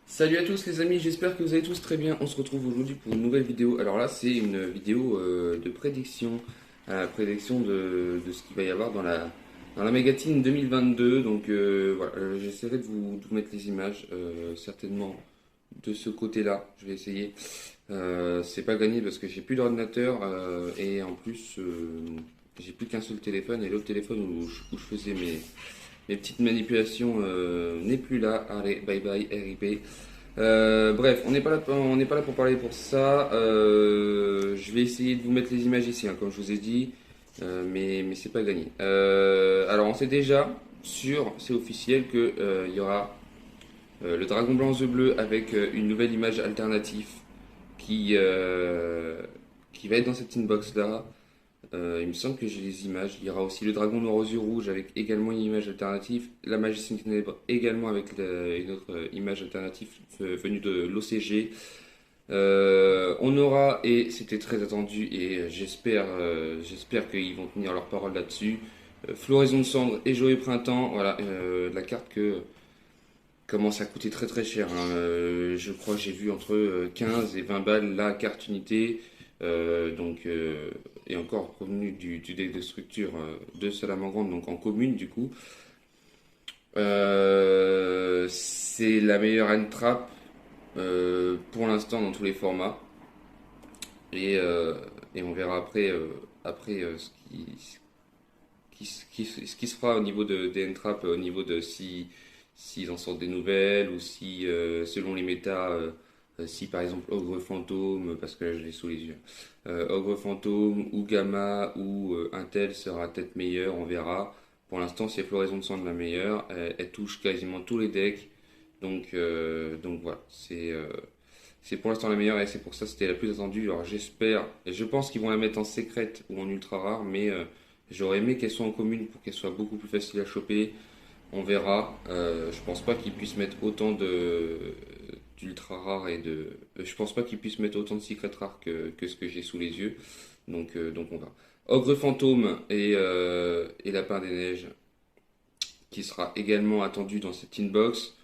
Salut à tous les amis, j'espère que vous allez tous très bien. On se retrouve aujourd'hui pour une nouvelle vidéo. Alors là, c'est une vidéo de prédiction, prédiction de ce qu'il va y avoir dans la Megatine 2022. Donc voilà, j'essaierai de vous mettre les images, certainement de ce côté-là. Je vais essayer. C'est pas gagné parce que j'ai plus d'ordinateur et en plus, j'ai plus qu'un seul téléphone et l'autre téléphone où je faisais mes petites manipulations n'est plus là. Allez, bye bye, RIP. Bref, on n'est pas là pour parler pour ça. Je vais essayer de vous mettre les images ici, hein, comme je vous ai dit, mais c'est pas gagné. Alors, on sait déjà sûr, c'est officiel que il y aura le dragon blanc œuf bleu avec une nouvelle image alternative qui euh, qui va être dans cette inbox là. Il me semble que j'ai les images. Il y aura aussi le dragon noir aux yeux rouges avec également une image alternative. La magicienne ténèbres également avec une autre image alternative venue de l'OCG. On aura, et c'était très attendu, et j'espère qu'ils vont tenir leur parole là-dessus, Floraison de cendres et Joyeux Printemps. Voilà, la carte que commence à coûter très très cher, hein. Je crois que j'ai vu entre 15 et 20 balles la carte unité. Et encore revenu du deck de structure de Salamandre, donc en commune du coup. C'est la meilleure hand trap pour l'instant dans tous les formats. Et, euh, et on verra après ce qui se fera au niveau des hand trap, au niveau de s'ils en sortent des nouvelles ou si selon les méta. Si par exemple Ogre Fantôme, parce que là je l'ai sous les yeux, Ogre Fantôme ou Gamma ou Intel sera peut-être meilleur, on verra. Pour l'instant, c'est Floraison de Sang de la meilleure. Elle touche quasiment tous les decks. Donc voilà, c'est pour l'instant la meilleure et c'est pour ça que c'était la plus attendue. Alors j'espère, et je pense qu'ils vont la mettre en secrète ou en ultra rare, mais j'aurais aimé qu'elle soit en commune pour qu'elle soit beaucoup plus facile à choper. On verra. Je pense pas qu'ils puissent mettre autant de d'ultra rares et de. Je pense pas qu'ils puissent mettre autant de secret rares que ce que j'ai sous les yeux. Donc on va. Ogre fantôme et lapin des neiges qui sera également attendu dans cette inbox.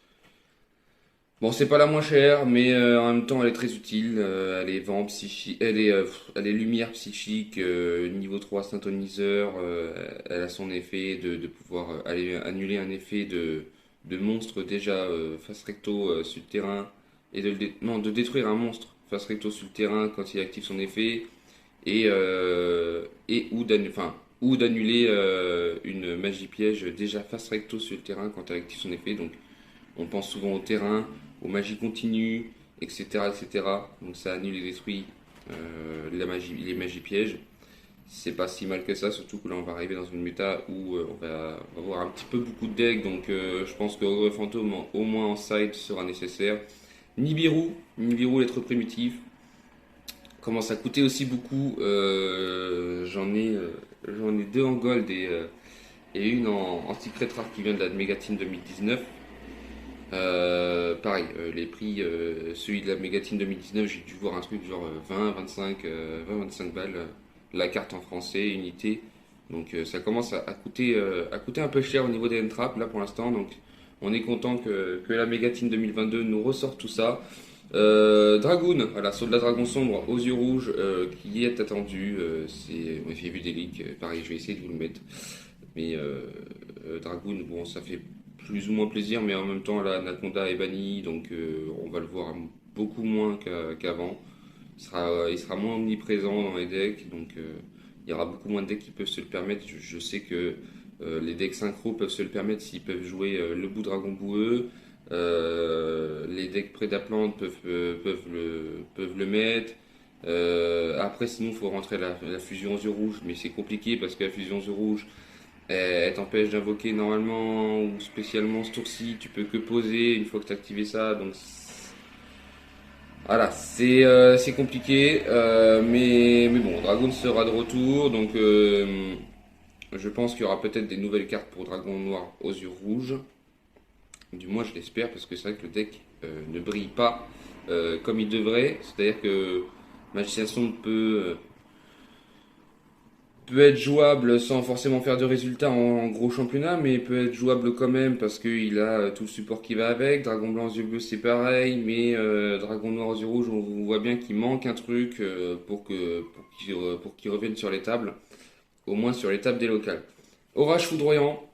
Bon, c'est pas la moins chère, mais en même temps, elle est très utile. Elle est vent psychique, elle est lumière psychique, niveau 3 synthoniseur. Elle a son effet de pouvoir aller annuler un effet de monstre déjà face recto sur le terrain et non, de détruire un monstre face recto sur le terrain quand il active son effet ou d'annuler une magie piège déjà face recto sur le terrain quand elle active son effet. Donc on pense souvent au terrain, aux magies continues, etc., etc. Donc ça annule et détruit les magies pièges. C'est pas si mal que ça, surtout que là on va arriver dans une méta où on va avoir un petit peu beaucoup de decks, donc je pense que Ogre Fantôme au moins en side sera nécessaire. Nibiru, l'être primitif, commence à coûter aussi beaucoup. J'en ai deux en gold et une en secret rare qui vient de la Megatine 2019. Pareil, les prix, celui de la Megatine 2019, j'ai dû voir un truc genre 20-25 balles la carte en français, unité. Donc ça commence à coûter un peu cher au niveau des N-Trap là pour l'instant. Donc on est content que la Megatine 2022 nous ressorte tout ça. Dragoon, voilà, Soldat Dragon Sombre aux yeux rouges qui est attendu. J'ai vu des leaks, pareil, je vais essayer de vous le mettre. Mais Dragoon, bon, ça fait plus ou moins plaisir, mais en même temps, la Anaconda est bannie, donc on va le voir beaucoup moins qu'avant. Il sera moins omniprésent dans les decks, donc il y aura beaucoup moins de decks qui peuvent se le permettre. Je sais que les decks synchro peuvent se le permettre s'ils peuvent jouer le bout dragon boueux. Les decks Prédaplante peuvent le mettre. Après, sinon, il faut rentrer la fusion aux yeux rouges, mais c'est compliqué parce que la fusion aux yeux rouges, elle t'empêche d'invoquer normalement ou spécialement ce tour-ci. Tu peux que poser une fois que tu as activé ça. Donc voilà, c'est compliqué. Mais bon, Dragon sera de retour. Donc je pense qu'il y aura peut-être des nouvelles cartes pour Dragon Noir aux yeux rouges. Du moins, je l'espère parce que c'est vrai que le deck ne brille pas comme il devrait. C'est-à-dire que Magicien Sombre peut être jouable sans forcément faire de résultats en gros championnat, mais peut être jouable quand même parce qu'il a tout le support qui va avec. Dragon blanc aux yeux bleus c'est pareil, mais Dragon noir aux yeux rouges on voit bien qu'il manque un truc pour qu'il revienne sur les tables, au moins sur les tables des locales. Orage foudroyant,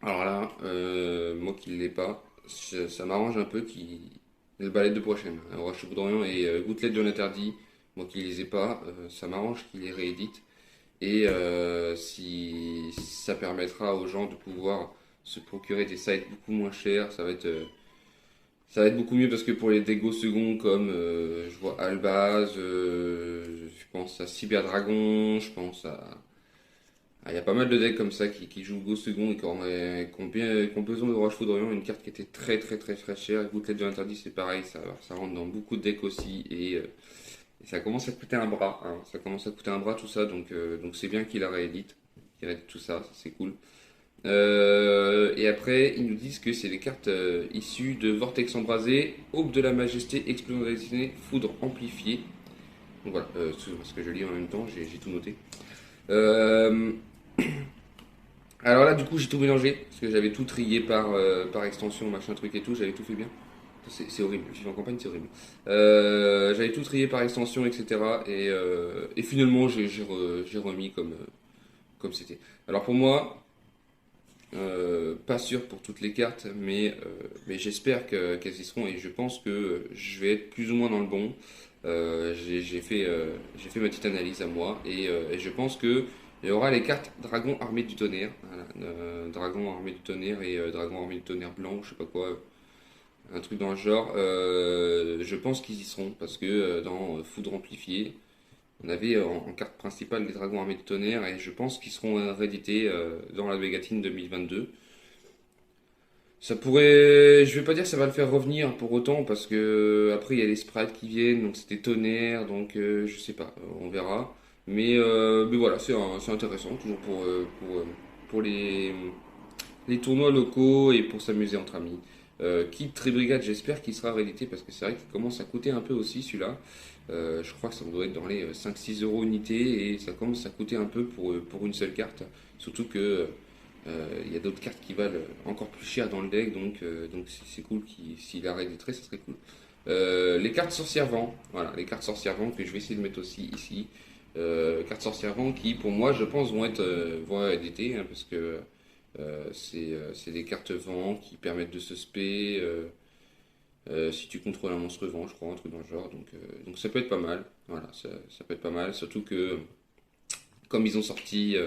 alors là, moi qui ne l'ai pas, ça m'arrange un peu qu'il le balai de prochaine. Orage foudroyant et gouttelette de l'interdit, moi qui les ai pas, ça m'arrange qu'il les réédite. Et si ça permettra aux gens de pouvoir se procurer des sites beaucoup moins chers, ça va être beaucoup mieux parce que pour les dégos seconds comme je vois Albaz, je pense à Cyberdragon, je pense à... Il y a pas mal de decks comme ça qui jouent Go second et qui ont besoin de Roi Foudroyant, une carte qui était très chère. Gouttelette de l'interdit c'est pareil, ça rentre dans beaucoup de decks aussi et ça commence à coûter un bras, hein. Ça commence à coûter un bras tout ça, donc c'est bien qu'il la réédite, qu'il réédite tout ça, c'est cool. Et après, ils nous disent que c'est des cartes issues de Vortex embrasé, Aube de la Majesté, Explosion destinée, Foudre amplifiée. Donc voilà, parce que je lis en même temps, j'ai tout noté. Euh, alors là, du coup, j'ai tout mélangé, parce que j'avais tout trié par extension, machin truc et tout, j'avais tout fait bien. C'est horrible, vivre en campagne c'est horrible. J'avais tout trié par extension, etc. Et finalement j'ai remis comme c'était. Alors pour moi, pas sûr pour toutes les cartes, mais j'espère qu'elles y seront et je pense que je vais être plus ou moins dans le bon. J'ai fait ma petite analyse à moi et je pense que il y aura les cartes Dragon Armée du Tonnerre, voilà, Dragon Armée du Tonnerre et Dragon Armée du Tonnerre blanc, je sais pas quoi, un truc dans le genre. Je pense qu'ils y seront parce que dans Foudre amplifiée, on avait en carte principale les Dragons Armés du Tonnerre et je pense qu'ils seront réédités dans la Mégatine 2022. Ça pourrait, je vais pas dire que ça va le faire revenir pour autant parce que après il y a les sprites qui viennent, donc c'était tonnerre, donc je sais pas, on verra. Mais voilà, c'est intéressant toujours pour les tournois locaux et pour s'amuser entre amis. Kit Tribrigade, j'espère qu'il sera réédité parce que c'est vrai qu'il commence à coûter un peu aussi celui-là. Je crois que ça doit être dans les 5-6 euros unité et ça commence à coûter un peu pour une seule carte. Surtout que il y a d'autres cartes qui valent encore plus cher dans le deck, donc c'est cool s'il a réédité, ça serait cool. Les cartes sorcières vent, voilà, les cartes sorcières vent que je vais essayer de mettre aussi ici. Cartes sorcières vent qui, pour moi, je pense, vont être éditées hein, parce que c'est des cartes vent qui permettent de se spé si tu contrôles un monstre vent, je crois, un truc dans le genre. Donc ça peut être pas mal. Voilà, ça peut être pas mal. Surtout que, comme ils ont sorti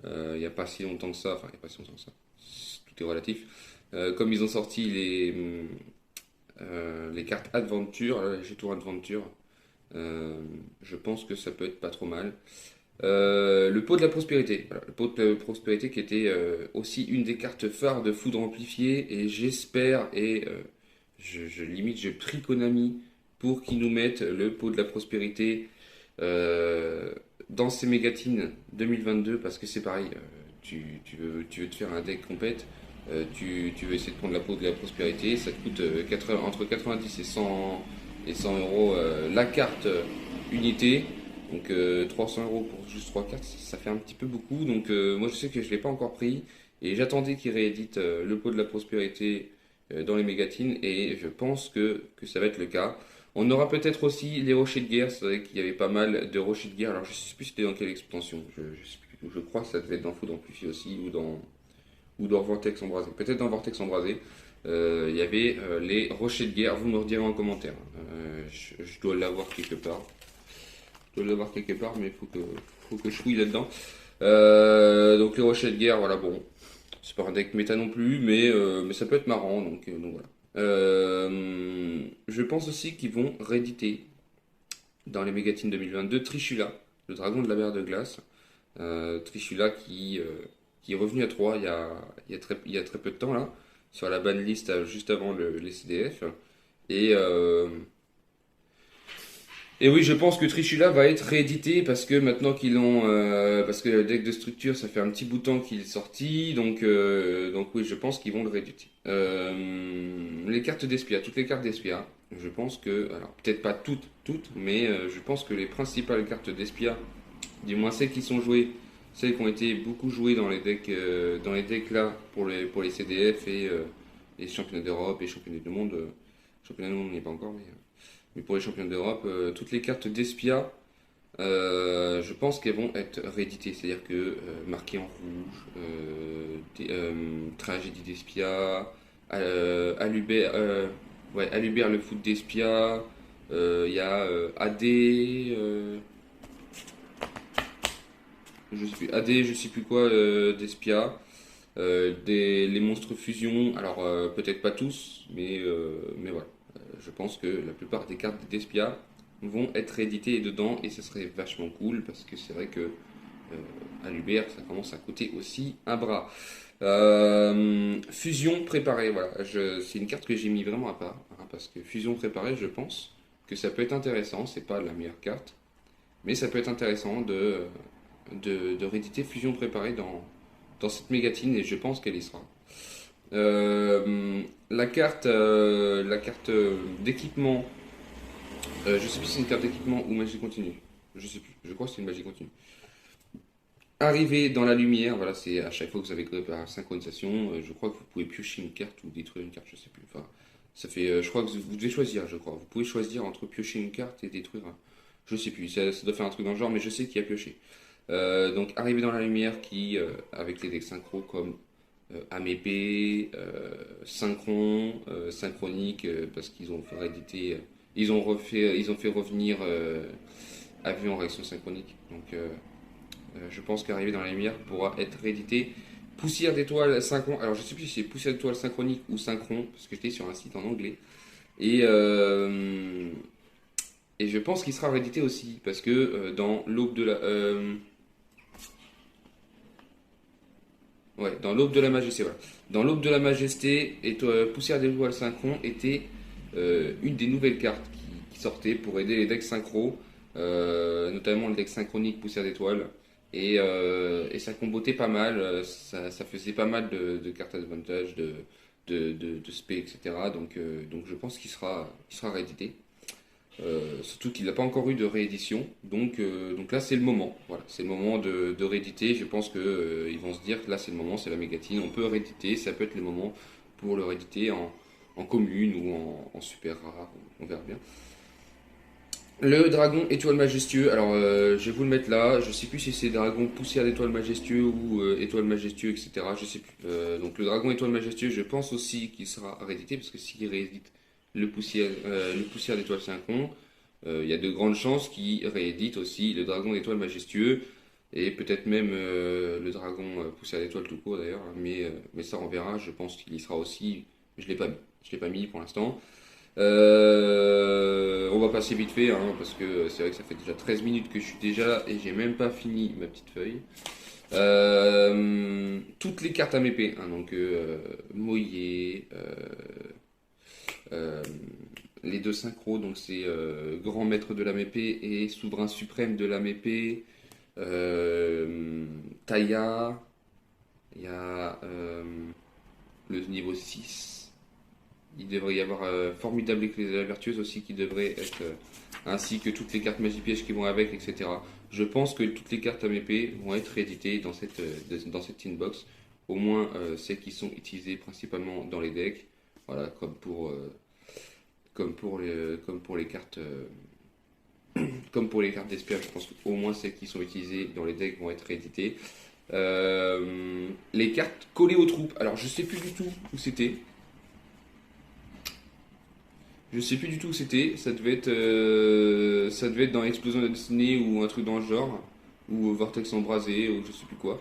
il n'y a pas si longtemps que ça, enfin, il n'y a pas si longtemps que ça, tout est relatif. Comme ils ont sorti les cartes Adventure, j'ai tour Adventure, je pense que ça peut être pas trop mal. Le pot de la prospérité. Voilà, le pot de la prospérité qui était aussi une des cartes phares de Foudre amplifiée et j'espère limite je prie Konami pour qu'ils nous mettent le pot de la prospérité dans ces mégatines 2022 parce que c'est pareil, tu veux te faire un deck compète, tu veux essayer de prendre la peau de la prospérité, ça te coûte entre 90 et 100 euros la carte unité. Donc 300 euros pour juste 3 cartes, ça fait un petit peu beaucoup. Donc moi je sais que je ne l'ai pas encore pris et j'attendais qu'il réédite le pot de la prospérité dans les mégatines et je pense que ça va être le cas. On aura peut-être aussi les rochers de guerre, c'est vrai qu'il y avait pas mal de rochers de guerre. Alors je ne sais plus c'était dans quelle expansion, je crois que ça devait être dans Foudre Amplifié aussi ou dans Vortex Embrasé. Peut-être dans Vortex Embrasé, il y avait les rochers de guerre, vous me redirez en commentaire. Je dois l'avoir quelque part. Je dois l'avoir quelque part, mais faut que je fouille là-dedans. Donc les rochers de guerre, voilà, bon, c'est pas un deck méta non plus, mais ça peut être marrant, donc voilà. Je pense aussi qu'ils vont rééditer dans les Mégatines 2022 Trishula, le dragon de la mer de glace. Trishula qui est revenu à 3 il y a très peu de temps là, sur la banlist juste avant les CDF. Et, euh, et oui, je pense que Trishula va être réédité parce que maintenant qu'ils l'ont, parce que le deck de structure, ça fait un petit bout de temps qu'il est sorti, donc oui, je pense qu'ils vont le rééditer. Les cartes d'Espia, toutes les cartes d'Espia, alors peut-être pas toutes, mais je pense que les principales cartes d'Espia du moins celles qui sont jouées, celles qui ont été beaucoup jouées dans les decks là pour les CDF et les championnats d'Europe et championnats du monde. Championnat du monde, on n'y est pas encore, mais pour les championnats d'Europe, toutes les cartes d'Espia, je pense qu'elles vont être rééditées, c'est-à-dire que marquées en rouge, tragédie d'Espia, Alubert, ouais, Alubert le foot d'Espia, il y a AD, je sais plus, AD, je sais plus quoi d'Espia, les monstres fusion, alors peut-être pas tous, mais voilà. Je pense que la plupart des cartes d'Espia vont être rééditées dedans et ce serait vachement cool parce que c'est vrai que à l'Uber ça commence à coûter aussi un bras. Fusion préparée, voilà, c'est une carte que j'ai mis vraiment à part hein, parce que fusion préparée, je pense que ça peut être intéressant. C'est pas la meilleure carte, mais ça peut être intéressant de rééditer fusion préparée dans cette mégatine et je pense qu'elle y sera. La carte d'équipement, je sais plus si c'est une carte d'équipement ou magie continue. Je sais plus, je crois que c'est une magie continue. Arriver dans la lumière, voilà, c'est à chaque fois que vous avez la synchronisation, je crois que vous pouvez piocher une carte ou détruire une carte, je sais plus. Enfin, ça fait, je crois que vous devez choisir, je crois. Vous pouvez choisir entre piocher une carte et détruire. Je sais plus, ça doit faire un truc dans le genre, mais je sais qu'il y a pioché. Donc arriver dans la lumière qui, avec les decks synchro comme Amépé, Synchron, Synchronique, parce qu'ils ont fait rééditer, ils ont fait revenir Avion en réaction synchronique. Donc je pense qu'arriver dans la lumière pourra être réédité. Poussière d'étoiles synchron. Alors je sais plus si c'est poussière d'étoiles synchronique ou synchron, parce que j'étais sur un site en anglais. Et, euh, et je pense qu'il sera réédité aussi, parce que dans l'aube de la. Ouais, dans l'aube de la majesté, voilà. Dans l'aube de la majesté, poussière d'étoiles synchron était une des nouvelles cartes qui sortaient pour aider les decks synchro, notamment le deck synchronique poussière d'étoiles. Et ça combotait pas mal, ça faisait pas mal de cartes advantage, de spé, etc. Donc je pense qu'il sera réédité. Surtout qu'il n'a pas encore eu de réédition, donc là c'est le moment. Voilà, c'est le moment de rééditer. Je pense que ils vont se dire que là c'est le moment, c'est la mégatine, on peut rééditer. Ça peut être le moment pour le rééditer en commune ou en super rare, on verra bien. Le dragon étoile majestueux, alors je vais vous le mettre là, je sais plus si c'est dragon poussière d'étoile majestueux ou étoile majestueux, etc. Je sais plus. Donc le dragon étoile majestueux, je pense aussi qu'il sera réédité, parce que s'il réédite le poussière d'étoile synchron, il y a de grandes chances qu'il réédite aussi le dragon d'étoile majestueux, et peut-être même le dragon poussière d'étoile tout court d'ailleurs, mais ça on verra, je pense qu'il y sera aussi, je l'ai pas mis, je l'ai pas mis pour l'instant. On va passer vite fait, hein, parce que c'est vrai que ça fait déjà 13 minutes que je suis déjà là et j'ai même pas fini ma petite feuille. Toutes les cartes AMP, hein, donc Moyer, euh, les deux synchros, donc c'est Grand Maître de l'AMP et Souverain Suprême de l'AMP, Taya, il y a le niveau 6. Il devrait y avoir Formidable Ecclésia Vertueuse aussi qui devrait être, ainsi que toutes les cartes magie piège qui vont avec, etc. Je pense que toutes les cartes AMP vont être rééditées dans cette inbox, au moins celles qui sont utilisées principalement dans les decks, voilà, comme pour les cartes. Comme pour les cartes d'espère, je pense qu'au moins celles qui sont utilisées dans les decks vont être rééditées. Les cartes collées aux troupes, alors je sais plus du tout où c'était. Je sais plus du tout où c'était, ça devait être dans Explosion de la Destinée ou un truc dans le genre, ou Vortex embrasé, ou je sais plus quoi.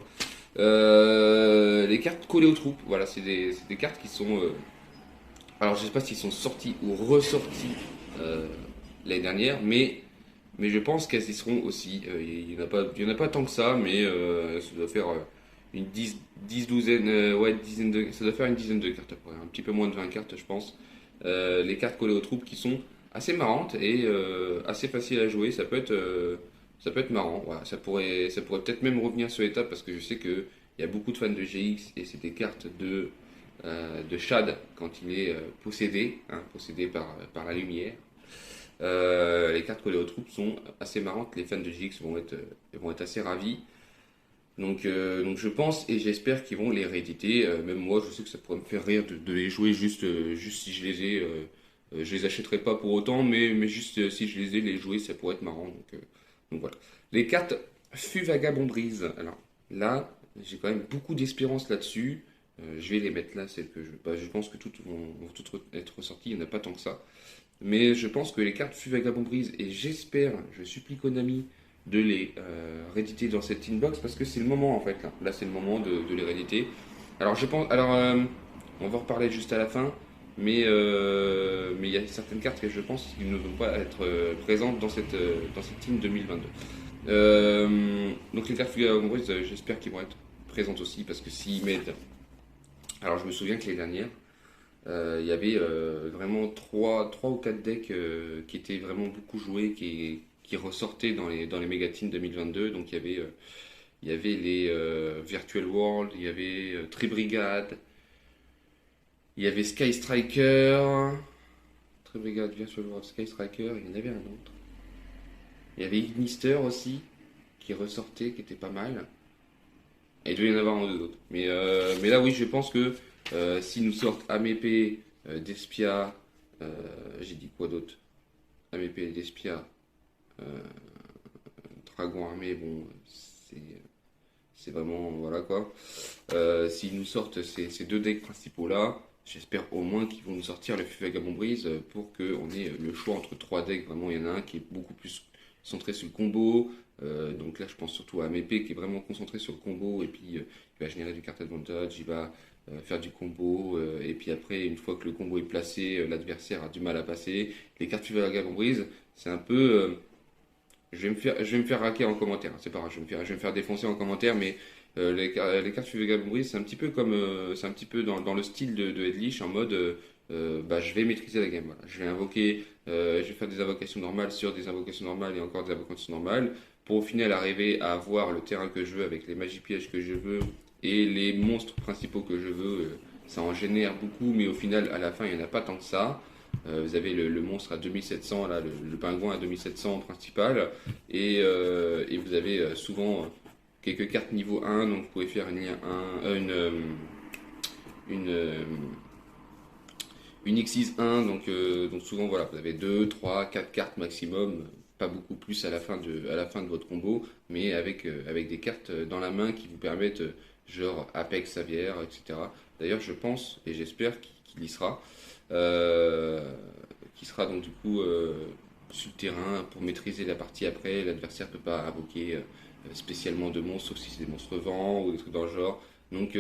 Les cartes collées aux troupes, voilà, c'est des cartes qui sont. Alors je sais pas s'ils sont sortis ou ressortis l'année dernière, mais je pense qu'elles y seront aussi. Il y en a pas tant que ça, mais ça doit faire une douzaine, ouais, ça doit faire une dizaine de cartes après, un petit peu moins de 20 cartes, je pense. Les cartes collées aux troupes qui sont assez marrantes et assez faciles à jouer. Ça peut être marrant. Voilà. Ça pourrait peut-être même revenir sur l'étape parce que je sais qu'il y a beaucoup de fans de GX et c'est des cartes de Shad quand il est possédé, hein, possédé par la lumière. Les cartes collées aux troupes sont assez marrantes. Les fans de GX vont être assez ravis. Donc je pense et j'espère qu'ils vont les rééditer. Même moi, je sais que ça pourrait me faire rire de les jouer juste si je les ai. Je les achèterai pas pour autant, mais juste si je les ai, les jouer, ça pourrait être marrant. Donc voilà. Les cartes Fut Vagabond-Brise. Alors là, j'ai quand même beaucoup d'espérance là-dessus. Je vais les mettre là, celles que je pense que toutes vont toutes être ressorties. Il n'y en a pas tant que ça. Mais je pense que les cartes Fut Vagabond-Brise, et j'espère, je supplie Konami de les rééditer dans cette inbox parce que c'est le moment en fait là. Là c'est le moment de les rééditer. Alors je pense, on va en reparler juste à la fin, mais il y a certaines cartes que je pense qu'ils ne vont pas être présentes dans cette team 2022. Donc les cartes Figure Brise, j'espère qu'ils vont être présentes aussi parce que s'ils mettent, alors je me souviens que les dernières il y avait vraiment 3 ou 4 decks qui étaient vraiment beaucoup joués, qui ressortaient dans les Megatines 2022. Donc il y avait les Virtual World, il y avait Tribrigade, il y avait Sky Striker, Tribrigade, Virtual World, Sky Striker, il y en avait un autre. Il y avait Ignister aussi, qui ressortait, qui était pas mal. Et il devait y en avoir un ou deux autres. Mais là, oui, je pense que s'ils nous sortent Amépé, Despia, j'ai dit quoi d'autre? Amépé, Despia, euh, Dragon Armé, bon, c'est vraiment, voilà quoi. S'ils nous sortent ces deux decks principaux là, j'espère au moins qu'ils vont nous sortir le Vagabond Brise pour qu'on ait le choix entre 3 decks. Vraiment, il y en a un qui est beaucoup plus centré sur le combo. Donc là, je pense surtout à Mépé qui est vraiment concentré sur le combo. Et puis, il va générer du card advantage, il va faire du combo. Et puis après, une fois que le combo est placé, l'adversaire a du mal à passer. Les cartes Vagabond Brise, c'est un peu. Je vais me faire raquer en commentaire, c'est pas grave, je vais me faire défoncer en commentaire, mais les cartes Vagabond Brise, c'est un petit peu comme, c'est un petit peu dans le style de Edlich, en mode, je vais maîtriser la game, voilà. Je vais invoquer, je vais faire des invocations normales sur des invocations normales et encore des invocations normales, pour au final arriver à avoir le terrain que je veux avec les magies pièges que je veux et les monstres principaux que je veux. Ça en génère beaucoup, mais au final, à la fin, il n'y en a pas tant que ça. Vous avez le monstre à 2700, là, le pingouin à 2700 principal, et vous avez souvent quelques cartes niveau 1, donc vous pouvez faire une, euh, une Xyz 1, donc souvent voilà, vous avez 2, 3, 4 cartes maximum, pas beaucoup plus à la fin de votre combo, mais avec des cartes dans la main qui vous permettent, genre Apex, Xavier, etc. D'ailleurs, je pense et j'espère qu'il y sera. Euh, qui sera donc du coup sur le terrain pour maîtriser la partie après. L'adversaire ne peut pas invoquer spécialement de monstres, sauf si c'est des monstres vents ou des trucs dans le genre. Donc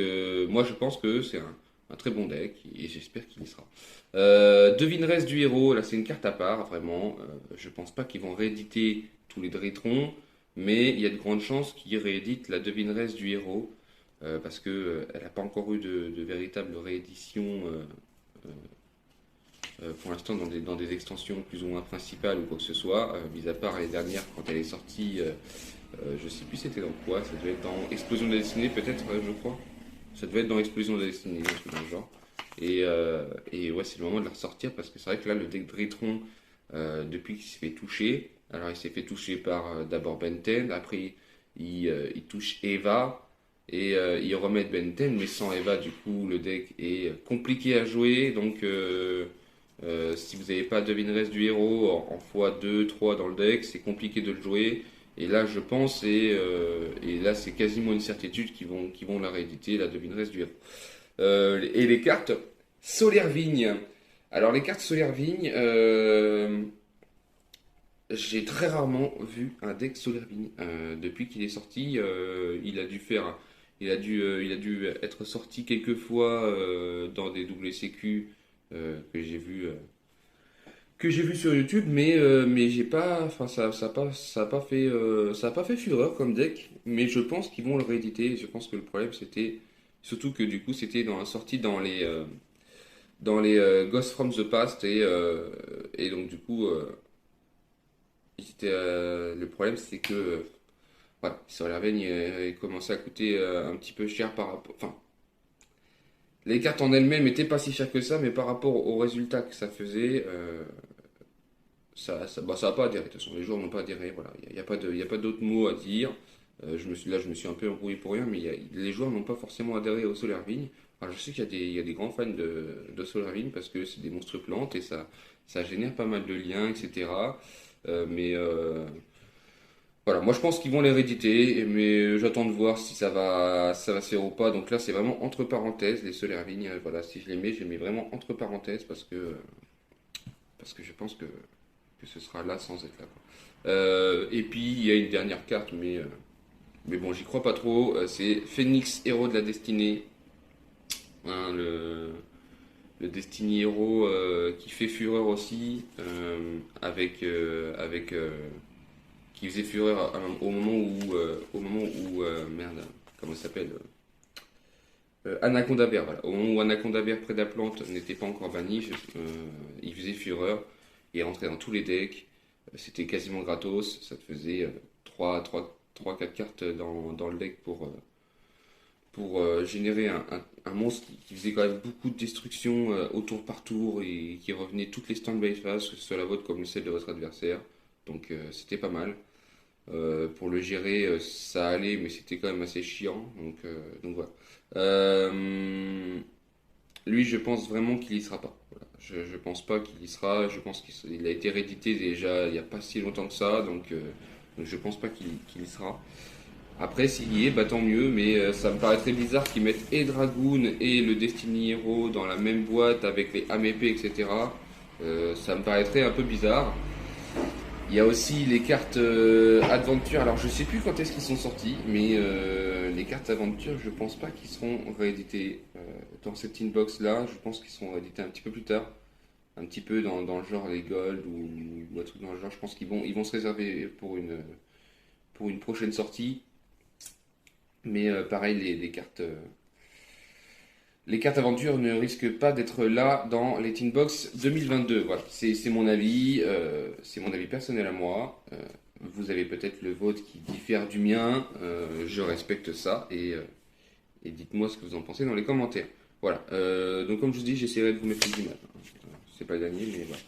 moi je pense que c'est un très bon deck et j'espère qu'il y sera. Devineresse du héros, là c'est une carte à part vraiment. Je pense pas qu'ils vont rééditer tous les Drétrons, mais il y a de grandes chances qu'ils rééditent la Devineresse du héros parce que elle n'a pas encore eu de véritable réédition pour l'instant dans des extensions plus ou moins principales ou quoi que ce soit, mis à part les dernières quand elle est sortie, je sais plus c'était dans quoi, ça devait être dans Explosion de la Destinée peut-être, je crois. Ça devait être dans Explosion de la Destinée, un truc dans le genre. Et ouais, c'est le moment de la ressortir parce que c'est vrai que là, le deck Drétron, depuis qu'il s'est fait toucher, alors il s'est fait toucher par d'abord Benten, après il touche Eva, et ils remettent Benten, mais sans Eva, du coup, le deck est compliqué à jouer. Donc, si vous n'avez pas Devineresse du héros en x2, 3 dans le deck, c'est compliqué de le jouer. Et là, je pense, et là, c'est quasiment une certitude qu'ils vont la rééditer, la Devineresse du héros. Et les cartes Solaire Vigne. Alors, les cartes Solaire Vigne, j'ai très rarement vu un deck Solaire Vigne. Depuis qu'il est sorti, il a dû être sorti quelques fois dans des WCQ que j'ai vu sur YouTube, mais j'ai pas, enfin ça a pas fait fureur comme deck. Mais je pense qu'ils vont le rééditer. Je pense que le problème c'était surtout que du coup c'était sorti dans les Ghost from the Past et donc du coup le problème c'est que voilà, sur la veine il commençait à coûter un petit peu cher par rapport. Enfin, les cartes en elles-mêmes étaient pas si chères que ça, mais par rapport aux résultats que ça faisait, ça a pas adhéré. De toute façon, les joueurs n'ont pas adhéré. Voilà, il n'y a pas y a pas d'autres mots à dire. Je me suis un peu embrouillé pour rien, mais les joueurs n'ont pas forcément adhéré au SolarWind. Alors, je sais il y a des grands fans de SolarWind parce que c'est des monstres plantes et ça génère pas mal de liens, etc. Mais voilà, moi je pense qu'ils vont les rééditer, mais j'attends de voir si ça va se faire ou pas. Donc là, c'est vraiment entre parenthèses, les SolarWind. Voilà, si je les mets vraiment entre parenthèses parce que je pense que ce sera là sans être là, quoi. Et puis il y a une dernière carte, mais bon, j'y crois pas trop. C'est Phoenix, héros de la destinée. Hein, le Destiny Hero qui fait fureur aussi, qui faisait fureur merde, comment ça s'appelle Anaconda Bear, voilà. Au moment où Anaconda Bear Prédaplante n'était pas encore banni, il faisait fureur, il rentrait dans tous les decks, c'était quasiment gratos, ça te faisait 3-4 cartes dans le deck pour générer un monstre qui faisait quand même beaucoup de destruction au tour par tour et qui revenait toutes les stand-by phases, que ce soit la vôtre comme celle de votre adversaire. Donc c'était pas mal. Pour le gérer, ça allait, mais c'était quand même assez chiant. Donc voilà. Lui, je pense vraiment qu'il y sera pas. Voilà. Je pense pas qu'il y sera. Je pense qu'il a été réédité déjà il n'y a pas si longtemps que ça. Donc je pense pas qu'il y sera. Après, s'il y est, bah tant mieux, mais ça me paraît très bizarre qu'ils mettent et Dragoon et le Destiny Hero dans la même boîte avec les AMP, etc. Ça me paraîtrait un peu bizarre. Il y a aussi les cartes Adventure. Alors, je sais plus quand est-ce qu'ils sont sortis, mais les cartes Adventure, je pense pas qu'ils seront réédités dans cette inbox là. Je pense qu'ils seront réédités un petit peu plus tard. Un petit peu dans le genre les Gold ou un truc dans le genre. Je pense ils vont se réserver pour une prochaine sortie. Mais pareil, les cartes aventure ne risquent pas d'être là dans les Teen Box 2022. Voilà, c'est mon avis personnel à moi. Vous avez peut-être le vôtre qui diffère du mien. Je respecte ça et dites-moi ce que vous en pensez dans les commentaires. Voilà. Donc comme je vous dis, j'essaierai de vous mettre les images. C'est pas gagné, mais voilà.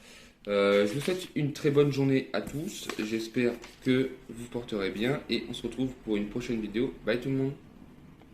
Je vous souhaite une très bonne journée à tous. J'espère que vous porterez bien et on se retrouve pour une prochaine vidéo. Bye tout le monde.